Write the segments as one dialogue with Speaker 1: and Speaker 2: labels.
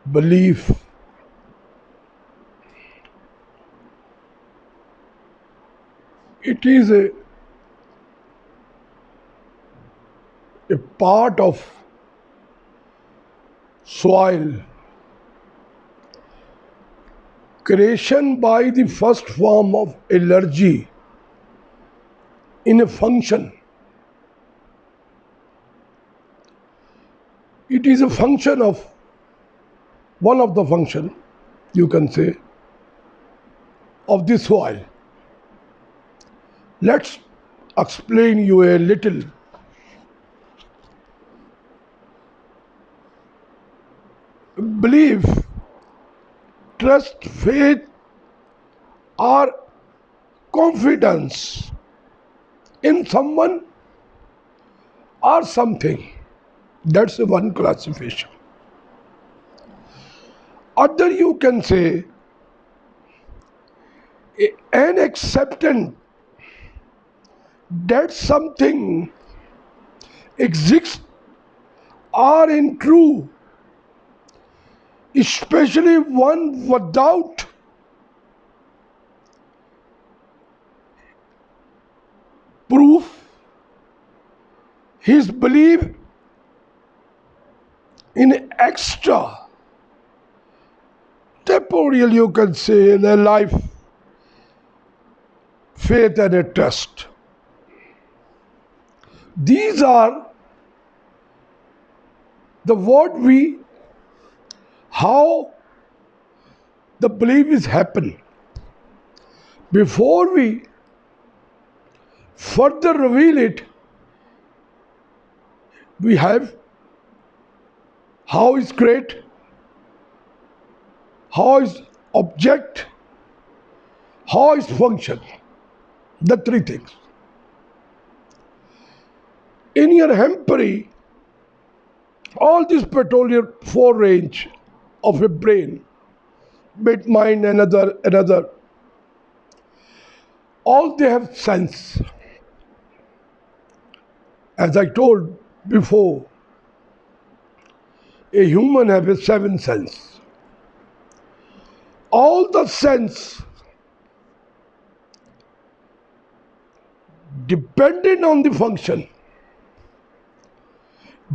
Speaker 1: belief. It is a part of soil creation by the first form of energy in a function. It is a function of one of the function, you can say, of the soil. Let's explain you a little. Belief, trust, faith, or confidence in someone or something. That's one classification. Other, you can say, an acceptance that something exists or in true, especially one without proof. His belief in extra temporal, you can say, in a life, faith and a trust. These are the what we, how the belief is happen. Before we further reveal it, we have how is create, how is object, how is function. The three things. In your hempery, all this petroleum four range of a brain, bit mind, another, all they have sense. As I told before, a human have a seven sense. All the sense depending on the function.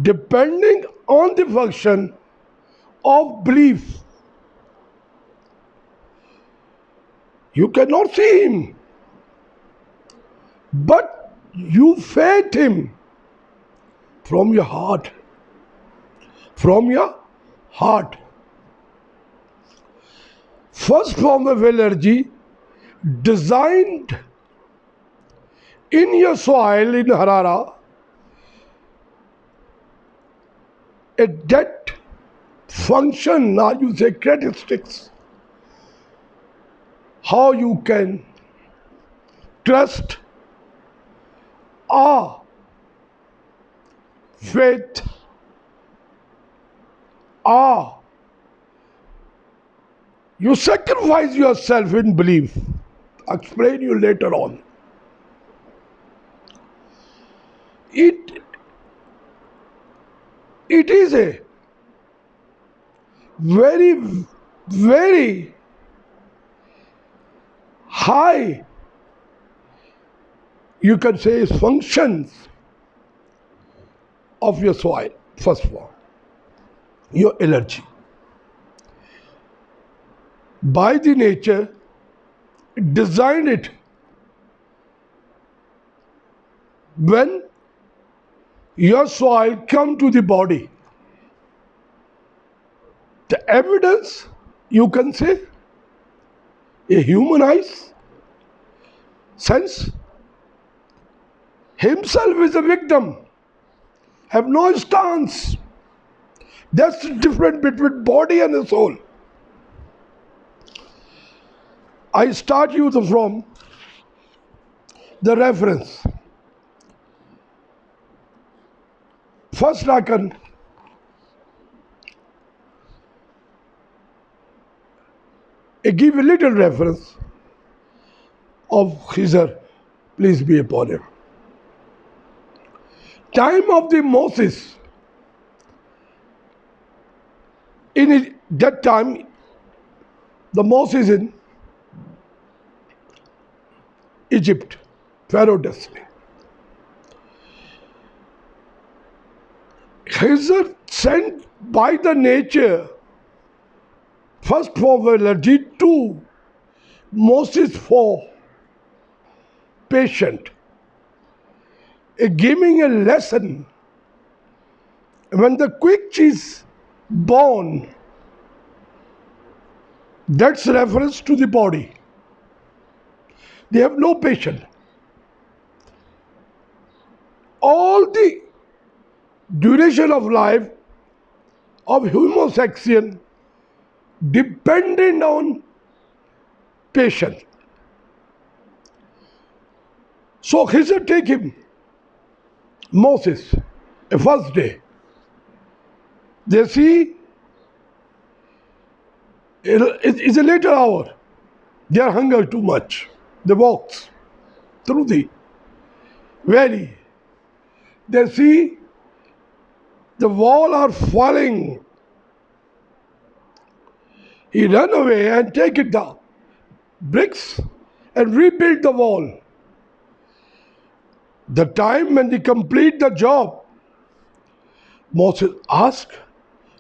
Speaker 1: Depending on the function of belief. You cannot see him, but you faith him from your heart. From your heart. First form of energy designed in your soil in Harara, a that function, or you say characteristics, how you can trust, awe, faith, awe. You sacrifice yourself in belief. I'll explain you later on. It is a very high, you can say, functions of your soil. First of all, your energy. By the nature, designed it when your soil come to the body. The evidence, you can say, a human eyes sense himself is a victim, have no stance. That's the difference between body and the soul. I start you from the reference. First, I can give a little reference of Khizr, peace be upon him. Time of the Moses, that time, the Moses in Egypt, Pharaoh destiny. Khizr sent by the nature, first for allergy, two, Moses for patient, giving a lesson. When the quick is born, that's reference to the body. They have no patience. All the duration of life of homosexual dependent on patience. So Khizr take him, Moses, a first day. They see it's a later hour. They are hunger too much. They walk through the valley. They see the wall are falling. He run away and take it down, bricks, and rebuild the wall. The time when they complete the job, Moses ask,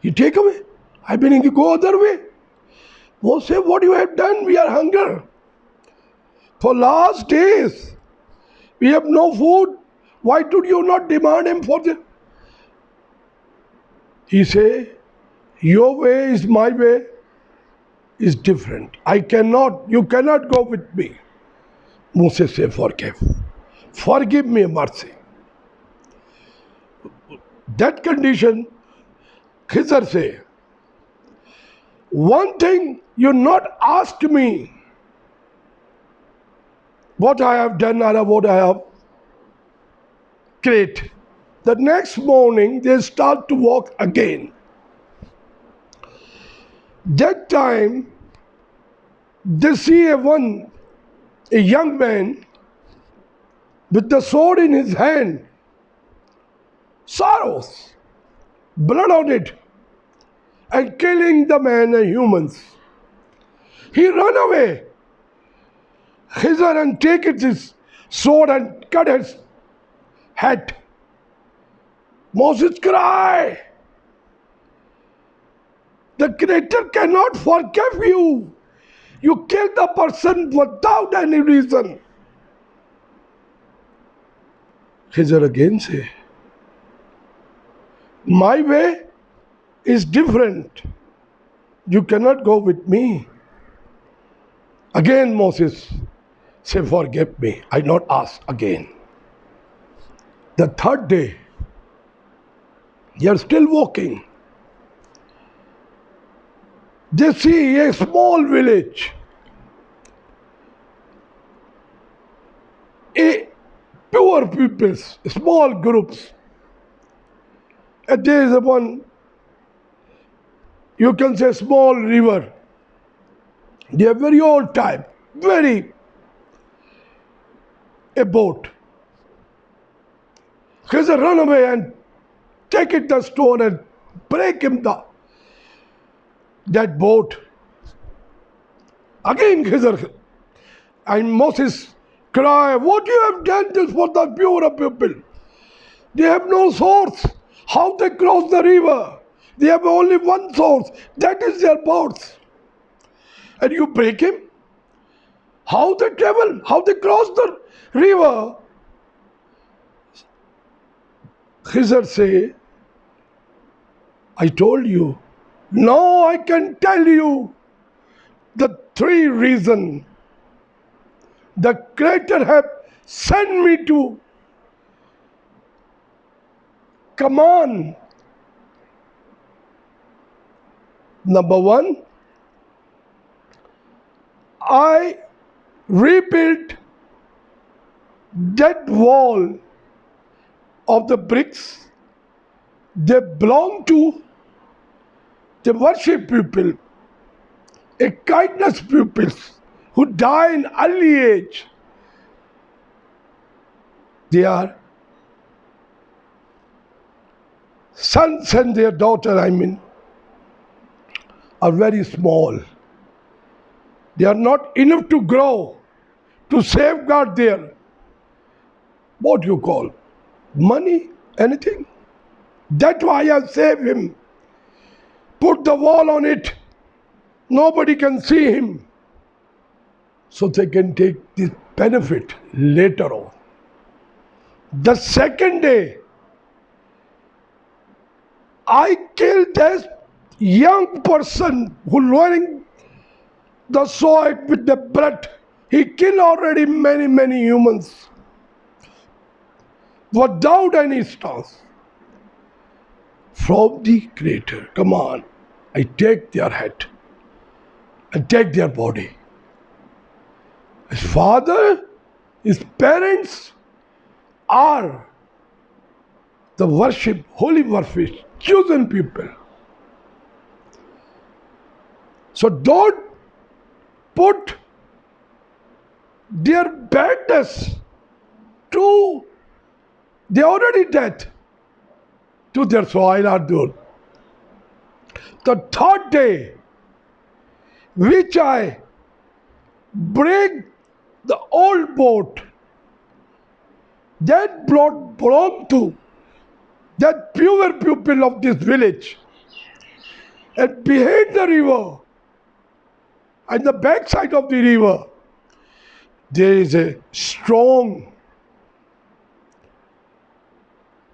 Speaker 1: you take away? I mean, you go other way. Moses, what you have done? We are hunger. For last days, we have no food. Why did you not demand him for the? He say, your way is my way is different. You cannot go with me. Moses say, forgive. Forgive me, mercy. That condition, Khizr say, one thing you not asked me what I have done or what I have created. The next morning they start to walk again. That time they see a young man with the sword in his hand, sorrows, blood on it, and killing the man and humans. He run away. Khizr and take his sword and cut his head. Moses cry. The Creator cannot forgive you. You killed the person without any reason. Khizr again say, my way is different. You cannot go with me. Again Moses say, forgive me. I not ask again. The third day, they are still walking. They see a small village. A poor peoples, small groups. And there is one, you can say, small river. They are very old type, a boat. Khizr run away and take it the stone and break him that boat. Again Khizr and Moses cry, what you have done this for the pure people? They have no source. How they cross the river? They have only one source. That is their boats. And you break him? How they travel? How they cross the river? Khizr say, I told you. Now I can tell you the three reasons the Creator have sent me to command. Number one, I rebuilt that wall of the bricks. They belong to the worship people, a kindness pupils who die in early age. They are sons and their daughter, are very small. They are not enough to grow, to safeguard their, what you call, money, anything. That's why I save him. Put the wall on it. Nobody can see him. So they can take this benefit later on. The second day, I killed this young person who wearing the sword with the blood. He killed already many, many humans without any stance. From the Creator, come on, I take their head and take their body. His father, his parents are the worship, holy worship, chosen people. So don't put their badness to, they already dead, to their soil or dirt. The third day, which I break the old boat, that boat belonged to that pure people of this village. And behind the river, and the backside of the river, there is a strong,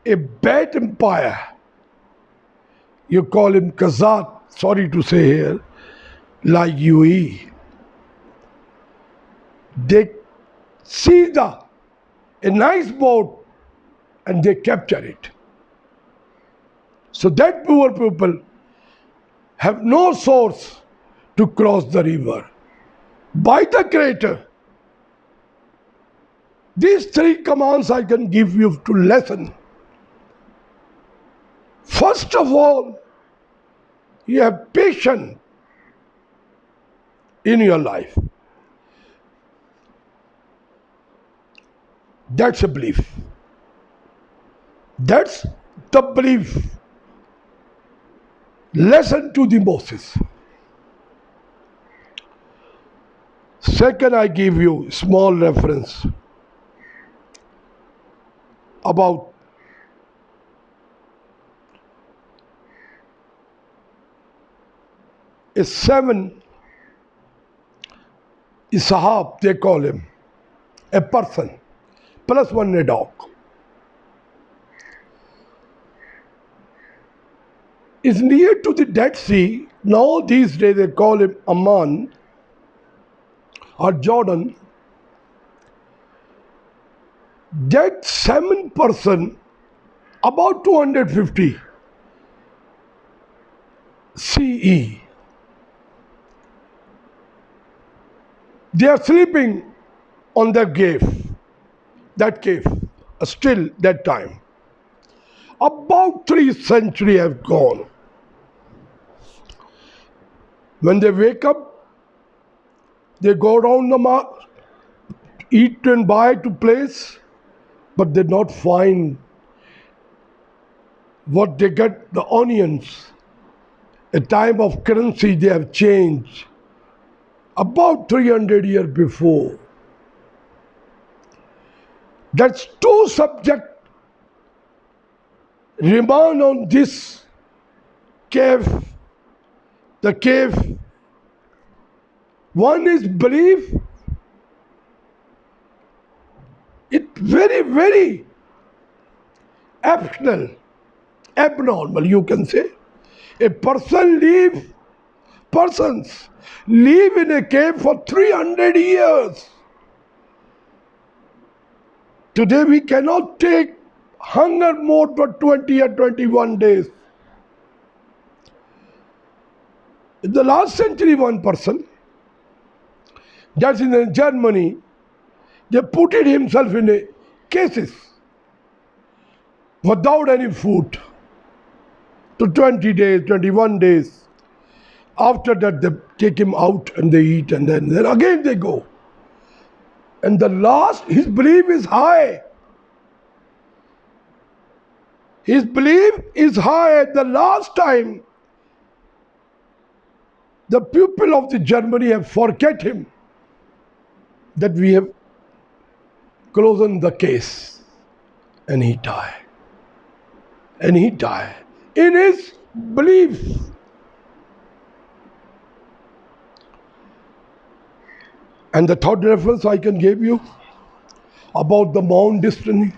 Speaker 1: a bad empire. You call him Kazat, sorry to say here, like UAE. They see a nice boat and they capture it. So that poor people have no source to cross the river. By the Creator, these three commands I can give you to lesson. First of all, you have patience in your life. That's a belief. That's the belief. Lesson to the Moses. Second, I give you small reference about a seven Ishab, they call him, a person, plus one a dog. Is near to the Dead Sea. Now these days they call him Amman or Jordan. That 7%, about 250 CE, they are sleeping on that cave, still that time. About 3 centuries have gone. When they wake up, they go around the mark, eat and buy to place, but they not find what they get, the onions. A time of currency they have changed. About 300 years before. That's two subjects remain on this cave. The cave. One is belief. It's very, very abnormal, you can say. Persons live in a cave for 300 years. Today we cannot take hunger mode for 20 or 21 days. In the last century, one person, that's in Germany, they put it himself in a cases without any food to 20 days, 21 days. After that, they take him out and they eat, and then again they go. And the last, his belief is high. His belief is high. The last time The people of the Germany have forget him that we have closed the case, and he died. And he died in his belief. And the third reference I can give you about the Mount Destiny.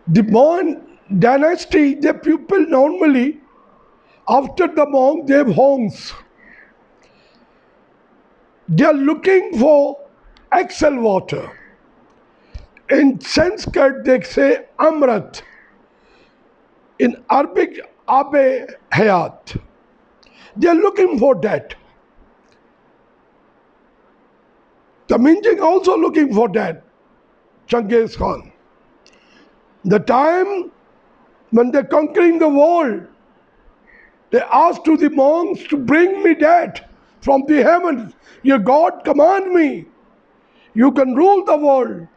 Speaker 1: The Mount dynasty, the people normally, after the monk, they have homes. They are looking for excel water. In Sanskrit, they say Amrit. In Arabic, Abe Hayat. They are looking for that. The Minjing also looking for that. Genghis Khan. The time when they're conquering the world, they asked to the monks to bring me that from the heavens. Your God command me. You can rule the world.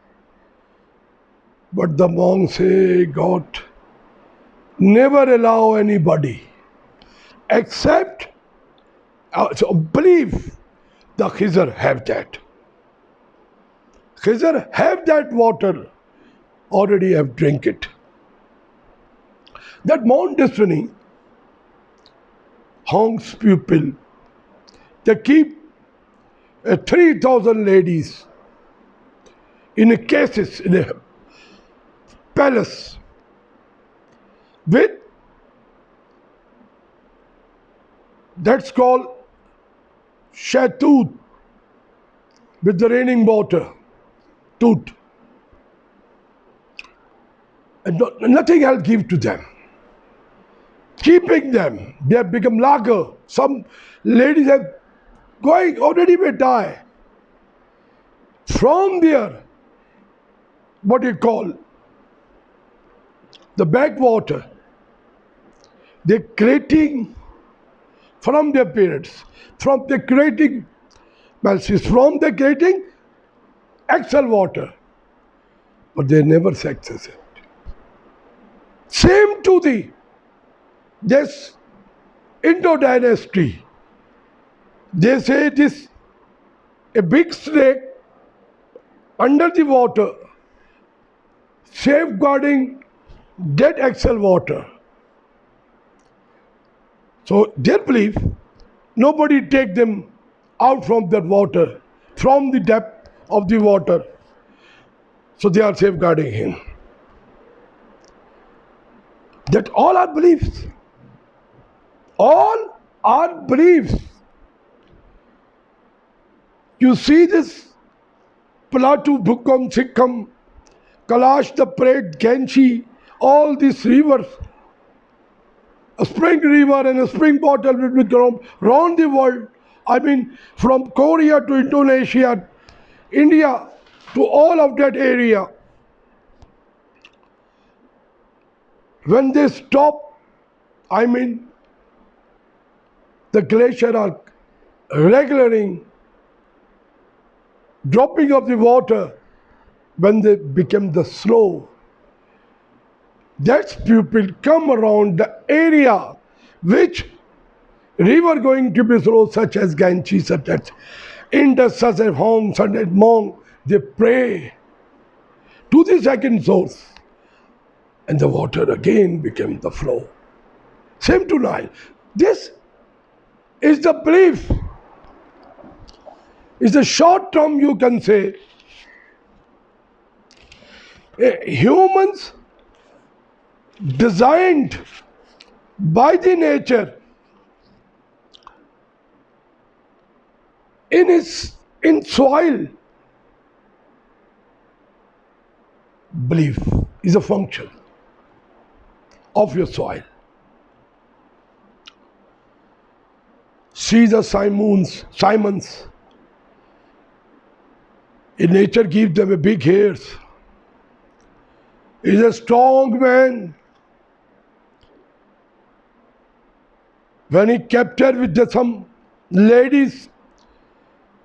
Speaker 1: But the monks say, God, never allow anybody except, so believe the Khizr have that. Khizr have that water, already have drink it. That Mount Destiny haunts people. They keep 3,000 ladies in a cases in a palace with, that's called Shatut, with the raining water, tooth. And nothing else give to them. Keeping them, they have become lager. Some ladies have going, already may die. From there, what you call the backwater, they're creating from their parents, from the creating, from the creating excel water, but they never success it. Same to the this Indo dynasty. They say it is a big snake under the water, safeguarding dead excel water. So their belief, nobody take them out from that water, from the depth of the water. So they are safeguarding him. That all are beliefs. All are beliefs. You see this Palatu, Bhukkam, Sikkim, Kalash, the Parade, Genchi, all these rivers, a spring river and a spring bottle will be grown around the world. I mean, from Korea to Indonesia, India, to all of that area. When they stop, I mean, the glacier are regulating, dropping of the water when they become the slow. That's people come around the area which river going to be slow, such as Ganges, such as Indus, such as Hong, such as Mong. They pray to the second source, and the water again became the flow. Same to Nile. This is the belief. It's a short term, you can say. Humans designed by the nature in soil. Belief is a function of your soil. See the Simons. In nature gives them a big hairs. He's a strong man. When he captured with some ladies,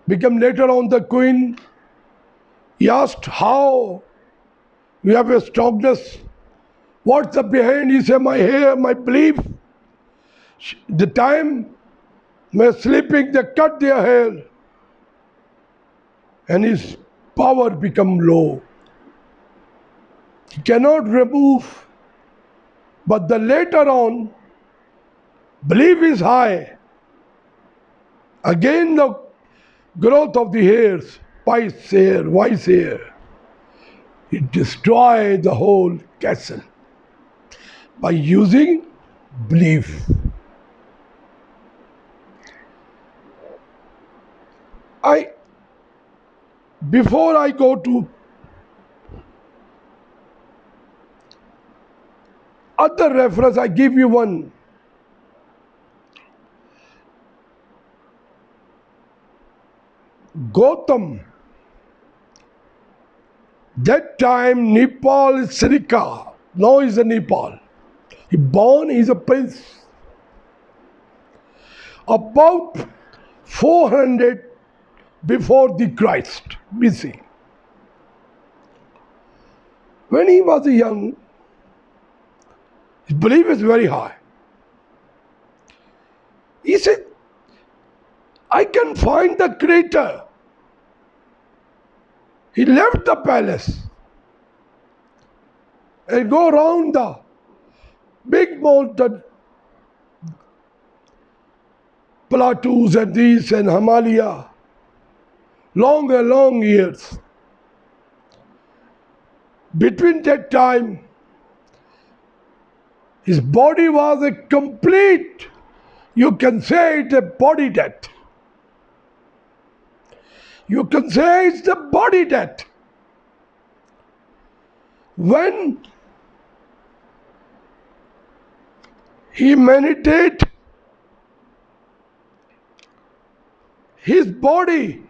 Speaker 1: become later on the queen, he asked how you have a strongness. What's the behind? He said, my hair, my belief. The time when sleeping, they cut their hair and his power become low. He cannot remove, but the later on, belief is high. Again the growth of the hairs, wise hair, it destroys the whole castle by using belief. Before I go to other reference, I give you one. Gautam. That time Nepal is Srika. Now is a Nepal. He born, he is a prince. About 400 before the Christ, BC. When he was young, his belief is very high. He said, I can find the creator. He left the palace and go around the big mountain, plateaus and these and Himalaya, long years. Between that time, his body was a complete, you can say it a body death. You can say it's the body death. When he meditated, his body,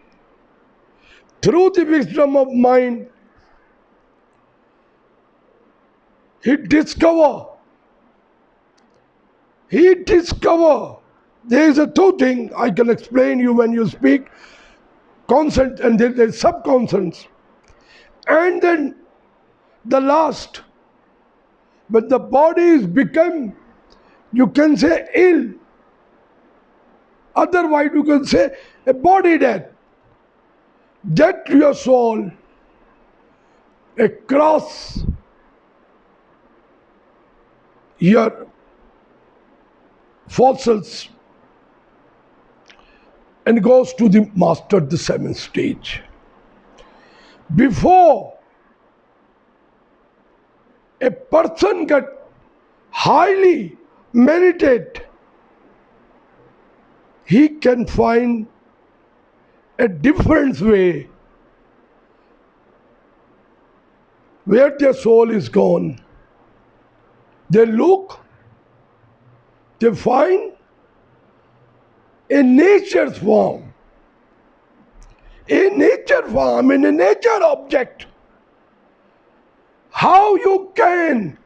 Speaker 1: through the wisdom of mind, he discover, there is a two thing I can explain you when you speak, consonant and there is subconscious. And then the last, when the body is become, you can say ill, otherwise you can say a body death. Death to your soul, across your fossils and goes to the master, the seventh stage. Before a person get highly meditate, he can find a different way where their soul is gone. They look, they find a nature's form, in a nature object. How you can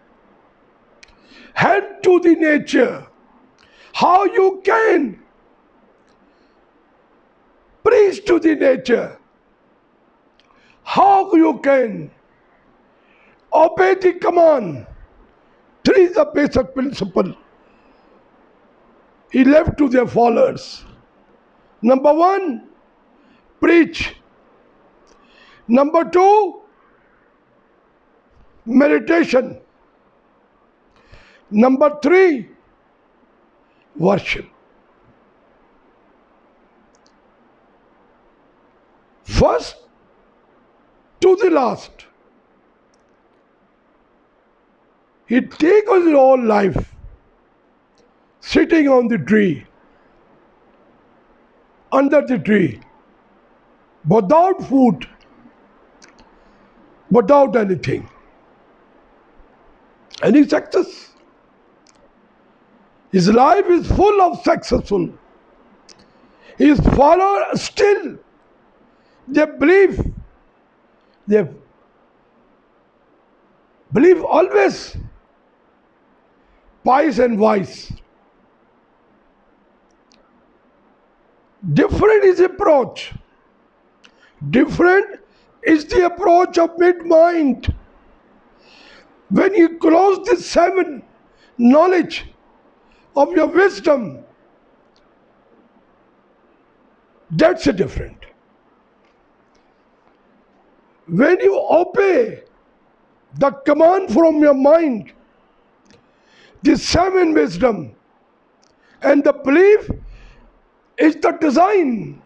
Speaker 1: help to the nature, how you can preach to the nature, how you can obey the command. Three is the basic principle he left to their followers. Number one, preach. Number two, meditation. Number three, worship. First to the last. He takes his whole life sitting on the tree, under the tree, without food, without anything. Any success? His life is full of successful. His followers still, they believe always pious and wise. Different is approach. Different is the approach of mid-mind. When you close the seven knowledge, of your wisdom, that's different. When you obey the command from your mind, the seven wisdom, and the belief is the design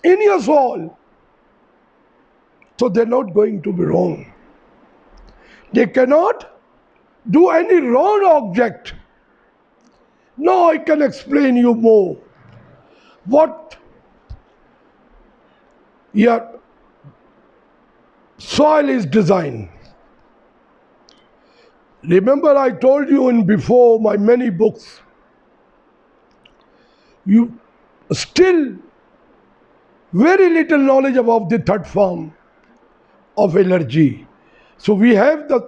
Speaker 1: in your soul. So they're not going to be wrong. They cannot do any wrong object. Now I can explain you more what your soil is designed. Remember, I told you in before my many books, you still very little knowledge about the third form of allergy. So we have the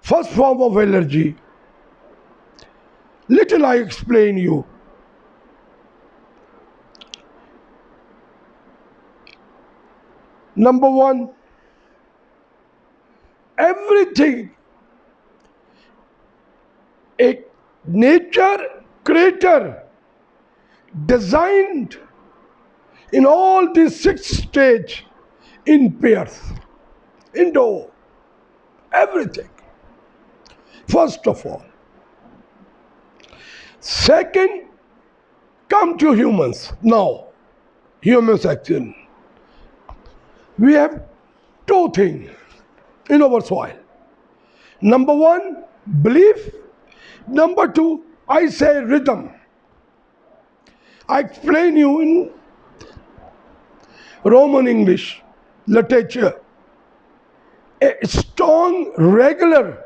Speaker 1: first form of allergy. Little I explain you. Number one, everything a nature creator designed in all these six stages in pairs, indoor, everything. First of all. Second, come to humans. Now, human section. We have two things in our soil. Number one, belief. Number two, I say rhythm. I explain you in Roman English literature. A strong, regular,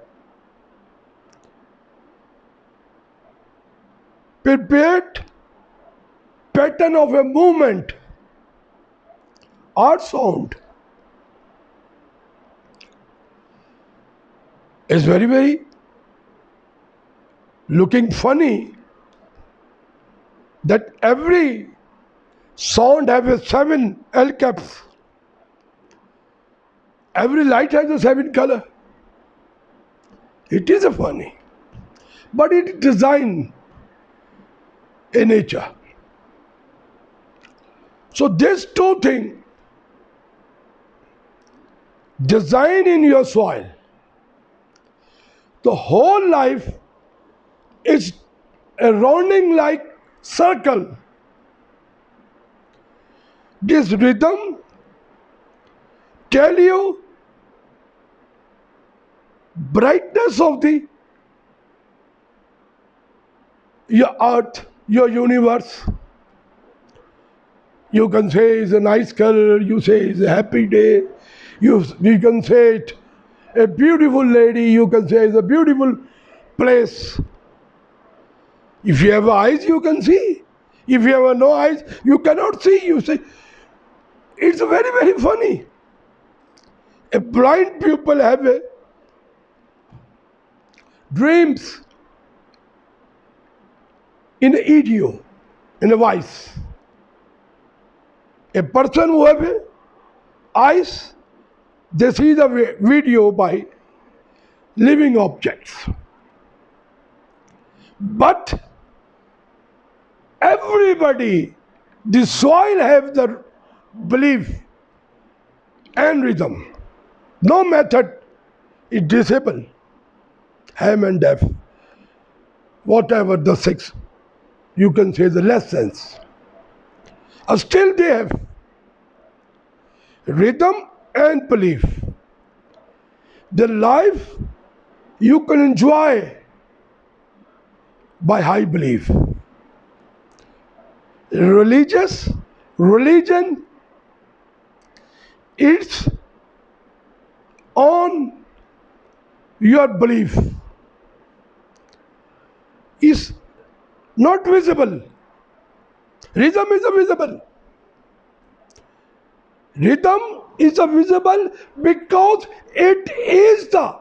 Speaker 1: prepared pattern of a movement or sound is very, very looking funny that every sound has a 7 L caps. Every light has a 7 color. It is a funny, but it is designed in nature. So these two things design in your soil. The whole life is a rounding like circle. This rhythm tell you brightness of the your earth, your universe. You can say it's a nice color, you say it's a happy day, you can say it a beautiful lady, you can say it's a beautiful place. If you have eyes, you can see. If you have no eyes, you cannot see. You say, it's very, very funny. A blind people have a dreams in a idiom, in a voice. A person who have eyes, they see the video by living objects. But everybody, the soil have the belief and rhythm. No method is disabled. Ham and deaf, whatever the six, you can say the lessons. Still they have rhythm and belief. The life you can enjoy by high belief. Religion, it's on your belief. Is not visible. Rhythm is a visible. Rhythm is a visible because it is the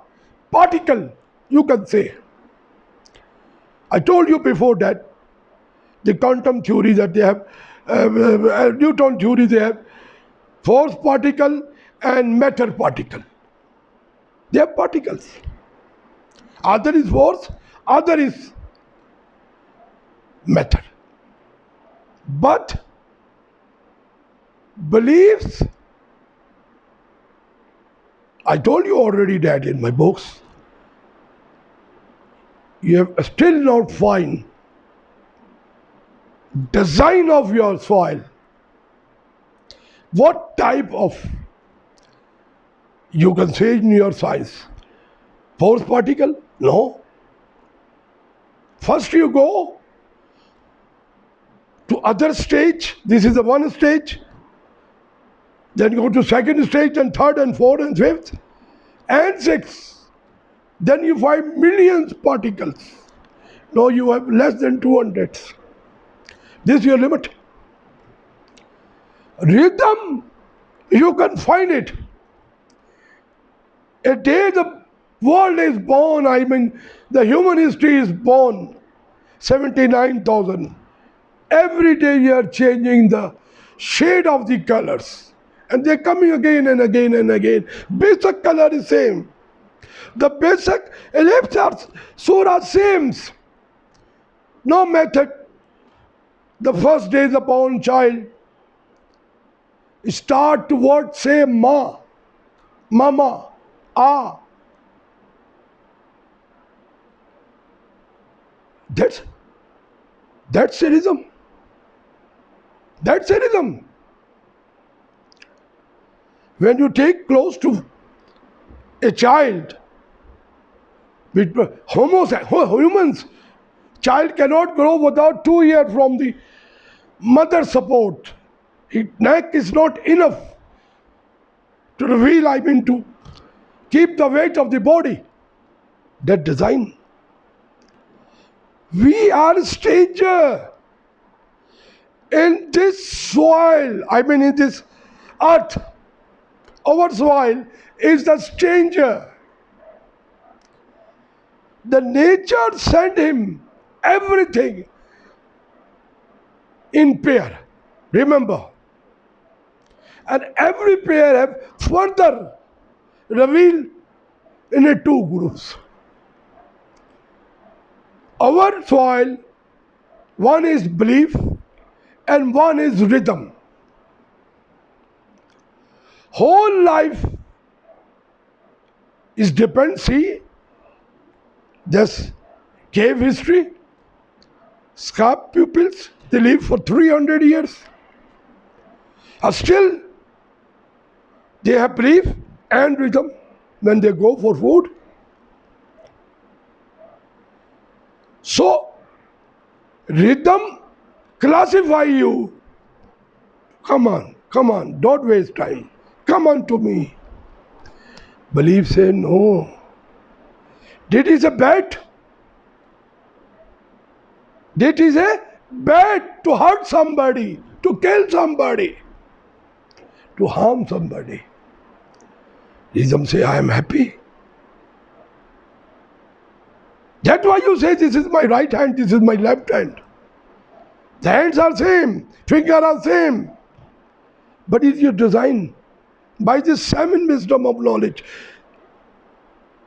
Speaker 1: particle, you can say. I told you before that the quantum theory that they have, Newton theory they have, force particle and matter particle. They are particles. Other is force, Other is method. But beliefs, I told you already that in my books, you have still not find design of your soil. What type of, you can say in your science, force particle? No. First you go to other stage. This is the one stage. Then go to second stage and third and fourth and fifth and sixth. Then you find millions particles. No, you have less than 200. This is your limit. Rhythm, you can find it. A day the world is born, I mean the human history is born, 79,000. Every day you are changing the shade of the colors. And they're coming again and again and again. Basic color is same. The basic ellipse are surah same. No method. The first day the born child start to word say ma, mama, ah. That's a rhythm. That's a rhythm. When you take close to a child, with humans, child cannot grow without 2 years from the mother support. His neck is not enough to reveal, I mean to keep the weight of the body. That design. We are stranger in this soil, I mean in this earth. Our soil is the stranger. The nature sent him everything in pair. Remember. And every pair have further revealed in a two groups. Our soil, one is belief and one is rhythm. Whole life is depend, see, this cave history, scarp pupils, they live for 300 years. Still, they have belief and rhythm when they go for food. So, rhythm classify you. Come on, don't waste time. Come on to me. Belief say no. That is a bet. That is a bet to hurt somebody, to kill somebody, to harm somebody. Rhythm say, I am happy. That's why you say, this is my right hand, this is my left hand. The hands are same, fingers are same. But it's your design. By this seven wisdom of knowledge,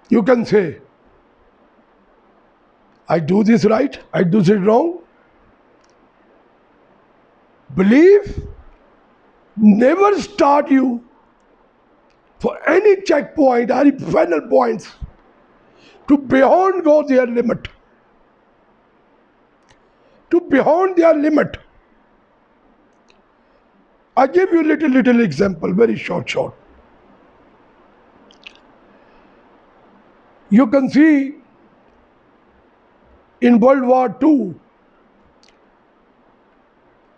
Speaker 1: you can say, I do this right, I do this wrong. Belief never start you for any checkpoint or any final points to beyond go their limit. To beyond their limit. I give you little example, very short. You can see in World War II,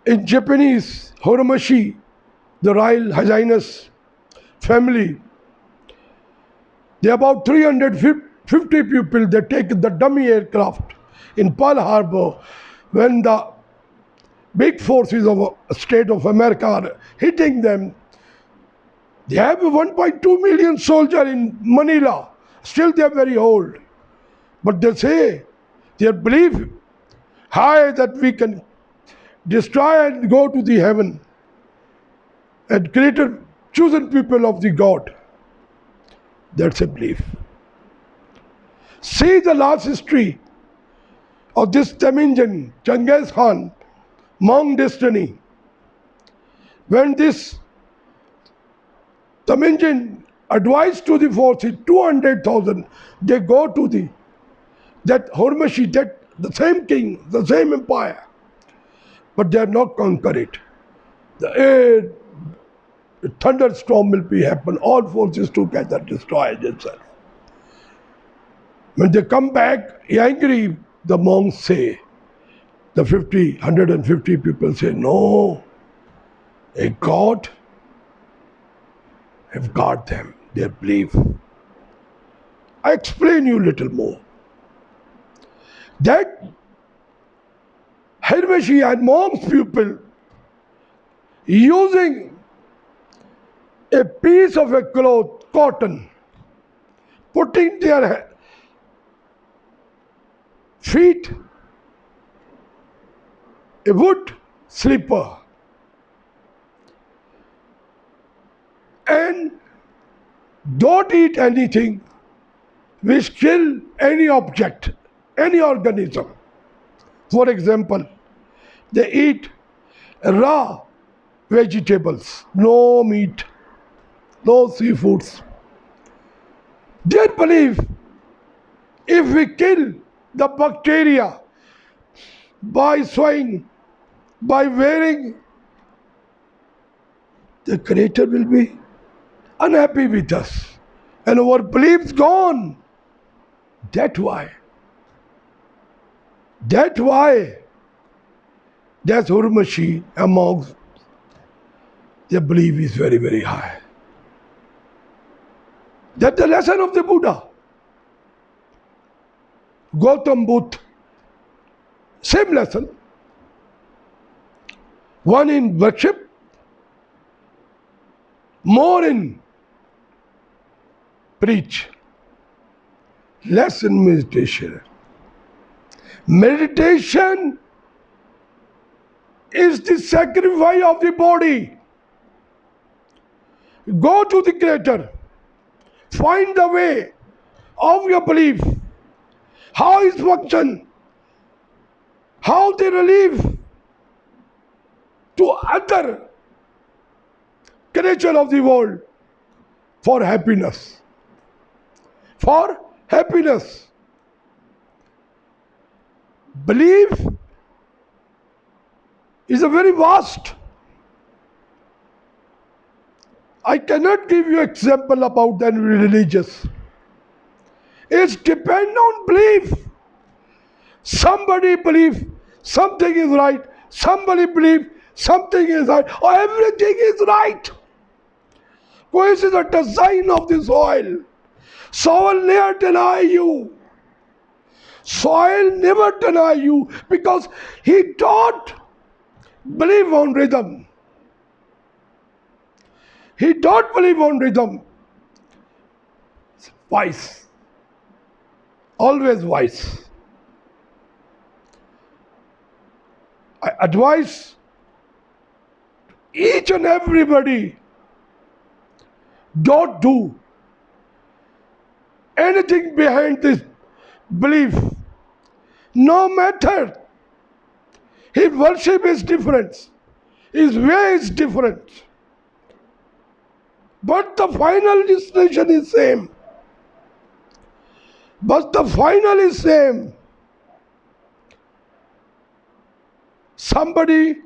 Speaker 1: in Japanese Horomashi, the Royal Highness family, they about 350 people, they take the dummy aircraft in Pearl Harbor when the big forces of State of America are hitting them. They have 1.2 million soldiers in Manila. Still they are very old. But they say, their belief high that we can destroy and go to the heaven and created chosen people of the God. That's a belief. See the last history of this Temujin, Genghis Khan, monk destiny. When this Temujin advised to the forces 200,000, they go to that Hormuzi, that the same king, the same empire, but they are not conquer it. The air, the thunderstorm will be happen. All forces together destroy themselves. When they come back, angry, the monks say, the 150 people say, no, a God have guarded them, their belief. I explain you a little more. That Hormuzi and monks people using a piece of a cloth, cotton, putting their feet, a wood slipper, and don't eat anything which kill any object, any organism. For example, they eat raw vegetables, no meat, no seafoods. They believe if we kill the bacteria by sewing, by wearing, the Creator will be unhappy with us and our beliefs gone. That's why that's Hormuzi amongst their belief is very, very high. That's the lesson of the Buddha. Gautam Buddha, same lesson. One in worship, more in preach, less in meditation. Meditation is the sacrifice of the body. Go to the Creator. Find the way of your belief. How is function? How they relieve to other creature of the world for happiness. For happiness. Belief is a very vast. I cannot give you example about the religious. It depends on belief. Somebody believes something is right, somebody believes something is right, or everything is right. This is a design of the soil. Soil never deny you. Soil never deny you because he don't believe on rhythm. He don't believe on rhythm. Wise. Always wise. I advise each and everybody, don't do anything behind this belief. No matter his worship is different, his way is different, but the final destination is same. But the final is same. Somebody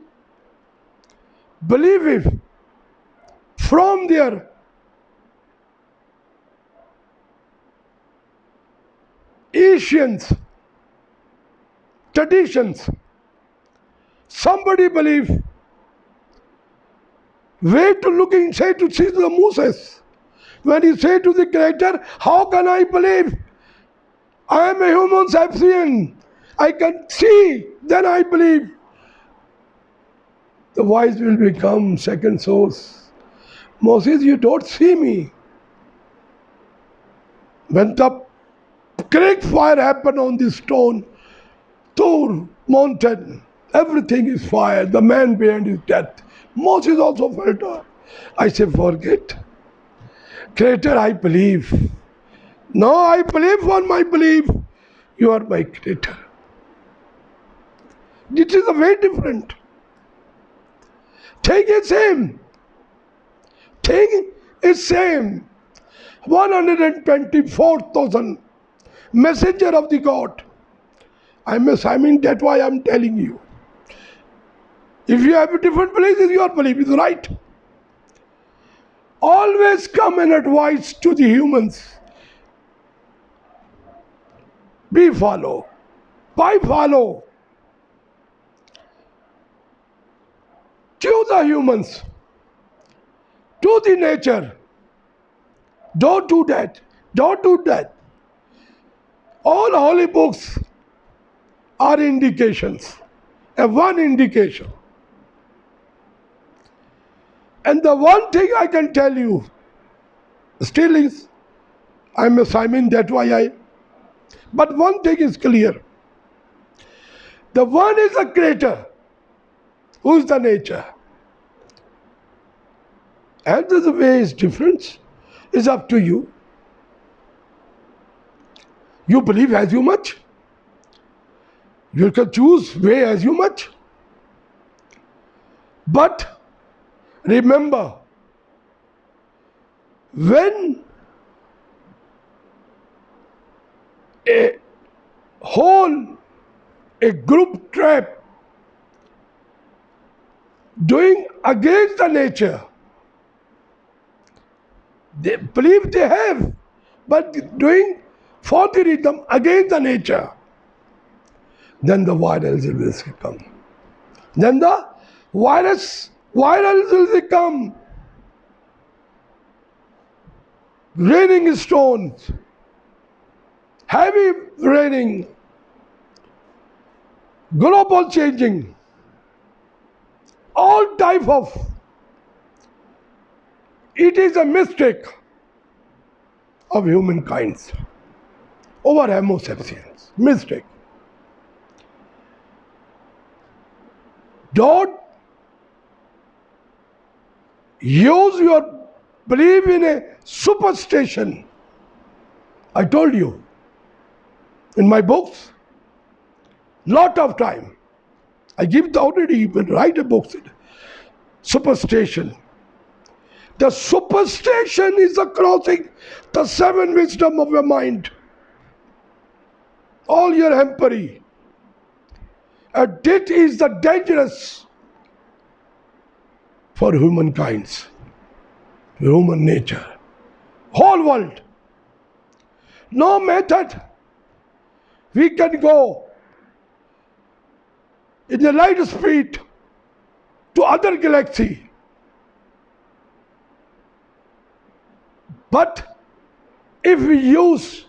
Speaker 1: believe it from their Asians traditions. Somebody believe way to looking say to see the Moses. When he say to the Creator, how can I believe? I am a human sapient. I can see, then I believe. The voice will become second source. Moses, you don't see me. When the great fire happened on the stone, Tur mountain, everything is fire. The man behind his death. Moses also felt it. I say, forget. Creator, I believe. No, I believe on my belief. You are my Creator. It is a way different. Thing is same. Thing is same. 124,000 messenger of the God. I mean that's why I'm telling you. If you have a different belief, your belief is right. Always come and advise to the humans. Be follow. Why follow? To the humans. To the nature. Don't do that. Don't do that. All holy books are indications. One indication. And the one thing I can tell you still is, I'm a Simon, that's why but one thing is clear. The one is the creator. Who is the nature? And the way is different. Is up to you. You believe as you much. You can choose way as you much. But remember, when a group trap doing against the nature, they believe they have, but doing for the rhythm against the nature, then the virus will come. Then the virus will come. Raining stones, heavy raining, global changing, all type of. It is a mistake of humankind over Homo sapiens. Mistake. Don't use your belief in a superstition. I told you in my books, lot of time. I give already write a book. Superstition. The superstition is the crossing the seven wisdom of your mind. All your empery. And that is the dangerous for humankind, human nature, whole world. No method we can go in the light speed to other galaxy. But if we use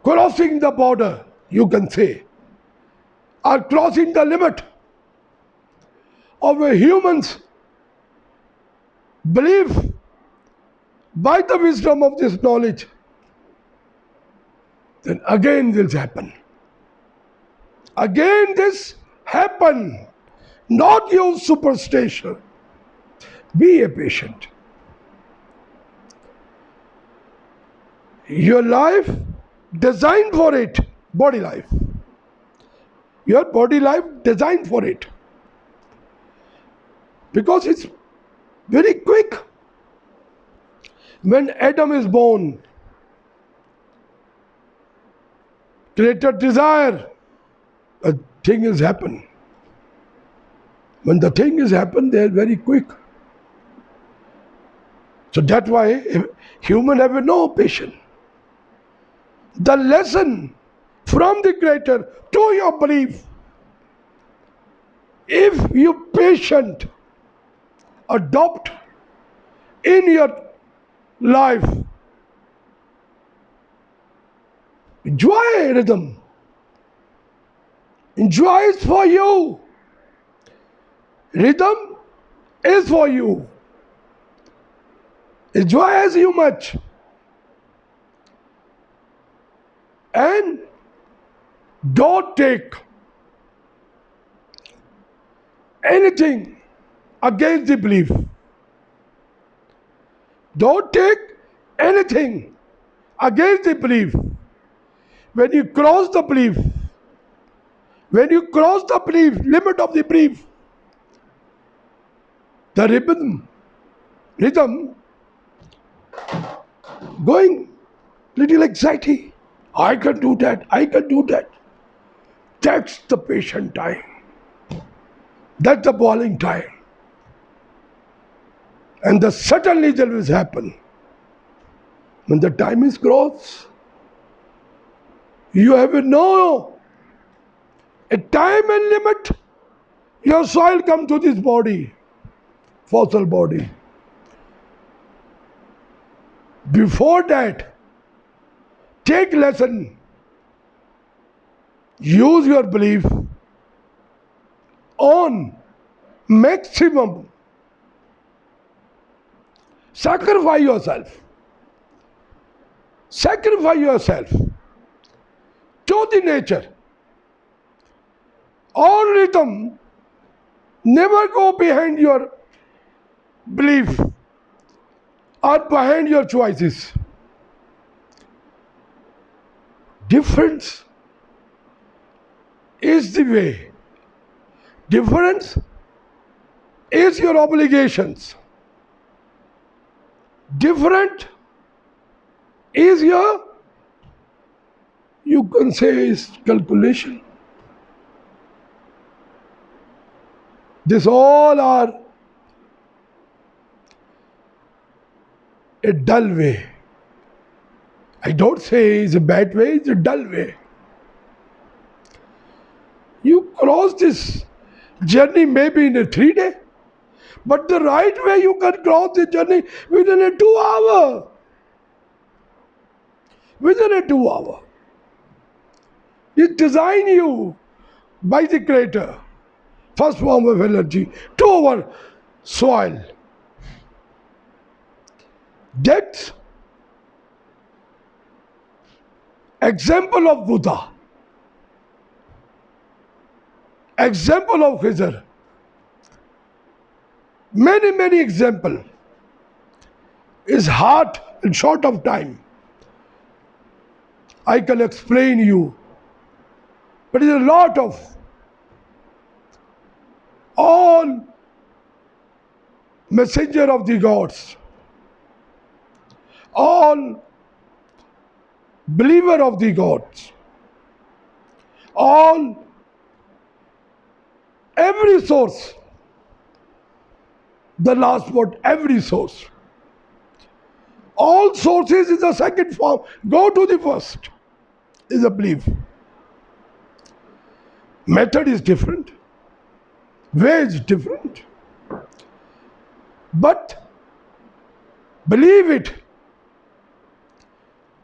Speaker 1: crossing the border, you can say, or crossing the limit of a human's belief by the wisdom of this knowledge, then again this happen. Again this happen. Not use superstition. Be a patient. Your life designed for it, body life. Your body life designed for it. Because it's very quick. When Adam is born, creator desire, a thing has happened. When the thing has happened, they are very quick. So that's why human have no patience. The lesson from the Creator to your belief, if you patient adopt in your life, enjoy rhythm. Enjoy is for you. Rhythm is for you. Enjoy as you much. And don't take anything against the belief. Don't take anything against the belief. When you cross the belief, When you cross the belief, limit of the belief, the rhythm going little anxiety. I can do that, I can do that. That's the patient time. That's the boiling time. And the suddenly there will happen. When the time is crossed, you have a time and limit. Your soil come to this body, fossil body. Before that, take lesson. Use your belief on maximum. Sacrifice yourself. Sacrifice yourself to the nature. All rhythm, never go behind your belief or behind your choices. Difference is the way. Difference is your obligations. Different is your, you can say, is calculation. This all are a dull way. I don't say it's a bad way, it's a dull way. You cross this journey maybe in a 3 day, but the right way you can cross the journey within a 2 hour. Within a 2 hour. It's designed you by the Creator. First form of energy to our soil. That example of Buddha, example of Khizr, many example is hard in short of time. I can explain you, but it's a lot of all messenger of the gods, all believer of the gods, all every source, the last word, every source. All sources is the second form. Go to the first, is a belief. Method is different. Way is different. But believe it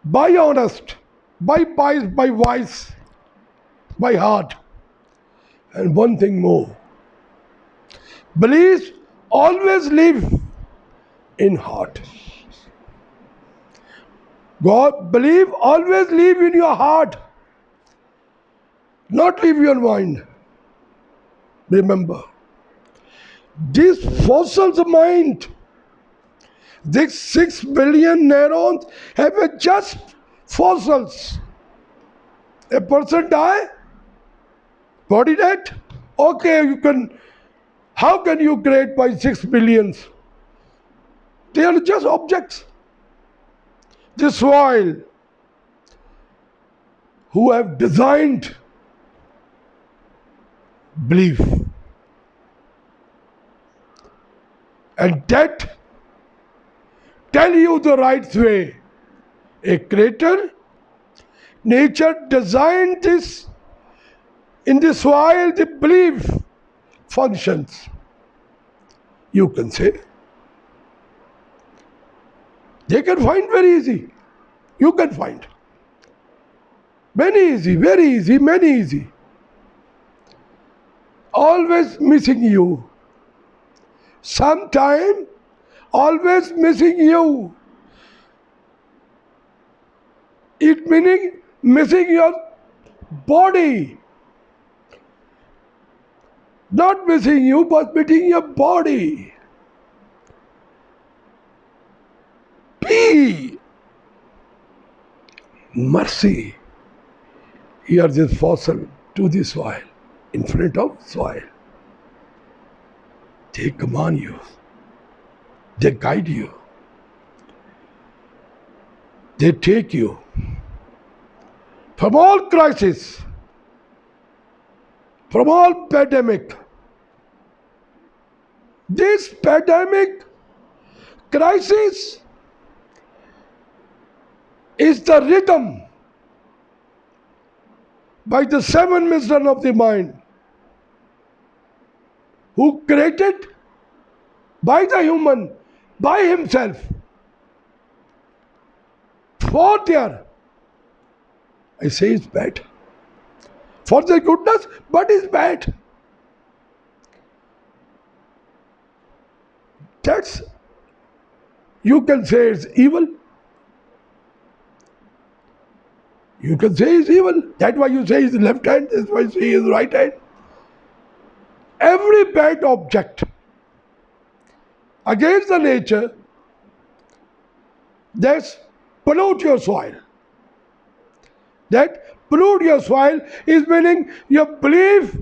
Speaker 1: by honest, by wise, by heart. And one thing more. Beliefs always live in heart. God, believe always live in your heart, not leave your mind. Remember, this fossil's mind, these 6 billion neurons have a just fossils. A person die, body dead, okay, you can, how can you create by 6 billions? They are just objects. The soil, who have designed belief, and that tell you the right way. A creator, nature designed this in the soil, the belief functions. You can say. They can find very easy. You can find. Very easy, many easy. Always missing you. Sometime, always missing you. It meaning missing your body. Not missing you, but missing your body. Be mercy. Here this fossil to the soil. in front of soil. They command you. They guide you. They take you from all crisis, from all pandemic. This pandemic crisis is the rhythm by the seven wisdom of the mind, who created by the human, by himself, for their, I say it's bad, for their goodness, but it's bad. That's, you can say it's evil. You can say it's evil. That's why you say it's left hand, that's why you say it's right hand. Every bad object against the nature that pollute your soil. That pollute your soil is meaning your belief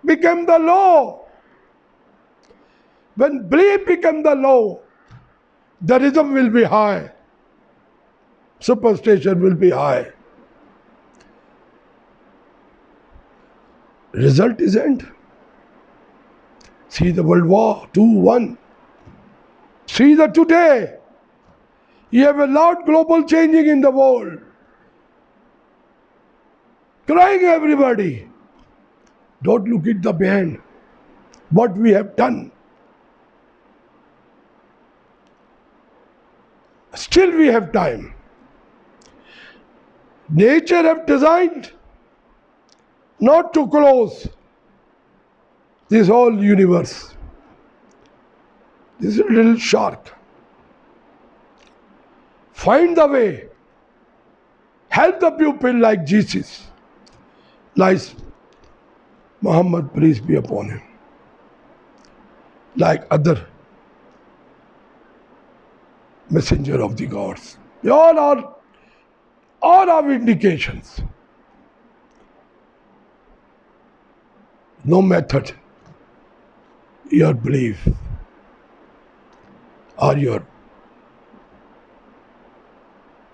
Speaker 1: become the law. When belief become the law, the rhythm will be high. Superstition will be high. Result is end. See the World War II, 1. See the today. You have a lot global changing in the world. Crying everybody. Don't look at the behind. What we have done. Still we have time. Nature have designed not to close this whole universe. This little shark. Find the way. Help the people like Jesus. Like Muhammad, peace be upon him. Like other messenger of the gods. They all are indications. No method. Your belief or your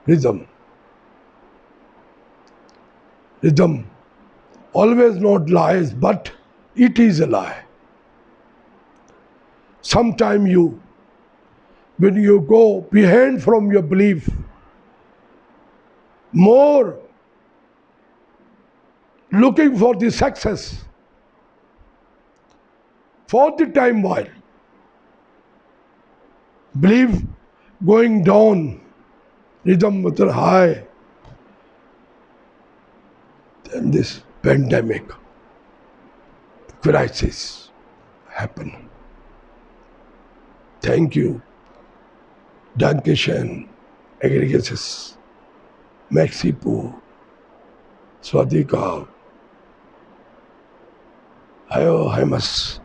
Speaker 1: rhythm. Rhythm always not lies, but it is a lie. Sometime when you go behind from your belief, more looking for the success, for the time while, belief going down, rhythm high, then this pandemic crisis happen. Thank you. Dankeschön. Egregious. Merci pour. Swadika. Ayo, Haimas.